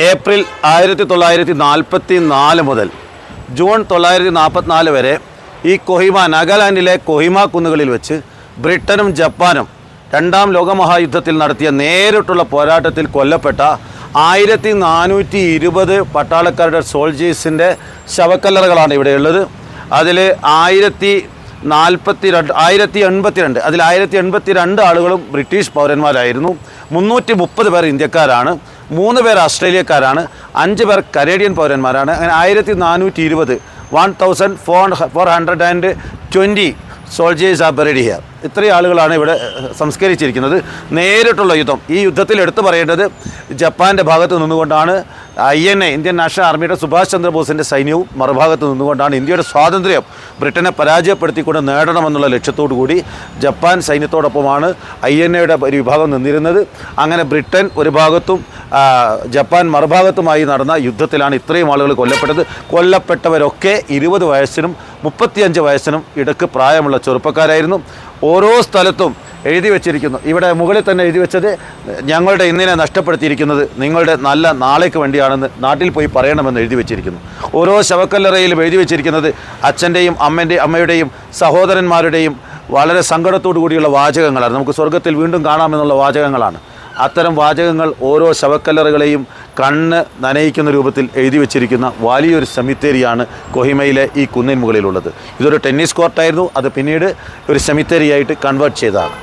April 1944 മുതൽ June 1944 വരെ ഈ കൊഹിമ, നാഗാലാൻഡിലെ കൊഹിമ കുന്നുകളിൽ വെച്ച് ബ്രിട്ടനും ജപ്പാനും രണ്ടാം ലോകമഹായുദ്ധത്തിൽ നടത്തിയ നേരിട്ടുള്ള പോരാട്ടത്തിൽ കൊല്ലപ്പെട്ട 1420 പട്ടാളക്കാരുടെ സോൾജേഴ്സിൻ്റെ ശവക്കല്ലറകളാണ് ഇവിടെയുള്ളത്. അതിൽ 1082 അതിൽ 1082 ആളുകളും ബ്രിട്ടീഷ് പൗരന്മാരായിരുന്നു. 330 പേർ ഇന്ത്യക്കാരാണ്, 3 പേർ ഓസ്ട്രേലിയക്കാരാണ്, 5 പേർ കനേഡിയൻ പൗരന്മാരാണ്. അങ്ങനെ 1420 1420 സോൾജേഴ്സ് ആർ ബറിഡ് ഹിയർ. ഇത്രയും ആളുകളാണ് ഇവിടെ സംസ്കരിച്ചിരിക്കുന്നത്. നേരിട്ടുള്ള യുദ്ധം. ഈ യുദ്ധത്തിൽ എടുത്തു പറയേണ്ടത് ജപ്പാൻ്റെ ഭാഗത്ത് നിന്നുകൊണ്ടാണ് INA, ഇന്ത്യൻ നാഷണൽ ആർമിയുടെ സുഭാഷ് ചന്ദ്രബോസിൻ്റെ സൈന്യവും മറുഭാഗത്ത് നിന്നുകൊണ്ടാണ് ഇന്ത്യയുടെ സ്വാതന്ത്ര്യം ബ്രിട്ടനെ പരാജയപ്പെടുത്തിക്കൊണ്ട് നേടണമെന്നുള്ള ലക്ഷ്യത്തോടു കൂടി ജപ്പാൻ സൈന്യത്തോടൊപ്പമാണ് INAയുടെ ഒരു വിഭാഗം നിന്നിരുന്നത്. അങ്ങനെ ബ്രിട്ടൻ ഒരു ഭാഗത്തും ജപ്പാൻ മറുഭാഗത്തുമായി നടന്ന യുദ്ധത്തിലാണ് ഇത്രയും ആളുകൾ കൊല്ലപ്പെട്ടത്. കൊല്ലപ്പെട്ടവരൊക്കെ 20 വയസ്സിനും 35 വയസ്സിനും ഇടയ്ക്ക് പ്രായമുള്ള ചെറുപ്പക്കാരായിരുന്നു. ഓരോ സ്ഥലത്തും എഴുതി വച്ചിരിക്കുന്നു. ഇവിടെ മുകളിൽ തന്നെ എഴുതി വെച്ചത്, ഞങ്ങളുടെ ഇന്നിനെ നഷ്ടപ്പെടുത്തിയിരിക്കുന്നത് നിങ്ങളുടെ നല്ല നാളേക്ക് വേണ്ടിയാണെന്ന് നാട്ടിൽ പോയി പറയണമെന്ന് എഴുതി വെച്ചിരിക്കുന്നു. ഓരോ ശവക്കല്ലറയിലും എഴുതി വെച്ചിരിക്കുന്നത് അച്ഛൻ്റെയും അമ്മയുടെയും സഹോദരന്മാരുടെയും വളരെ സങ്കടത്തോടു കൂടിയുള്ള വാചകങ്ങളാണ്. നമുക്ക് സ്വർഗത്തിൽ വീണ്ടും കാണാമെന്നുള്ള വാചകങ്ങളാണ്. അത്തരം വാചകങ്ങൾ ഓരോ ശവക്കല്ലറകളെയും കണ്ണ് നനയിക്കുന്ന രൂപത്തിൽ എഴുതി വച്ചിരിക്കുന്ന വലിയൊരു സെമിത്തേരിയാണ് കൊഹിമയിലെ ഈ കുന്നിൻ മുകളിലുള്ളത്. ഇതൊരു ടെന്നീസ് കോർട്ടായിരുന്നു, അത് പിന്നീട് ഒരു സെമിത്തേരിയായിട്ട് കൺവേർട്ട് ചെയ്തതാണ്.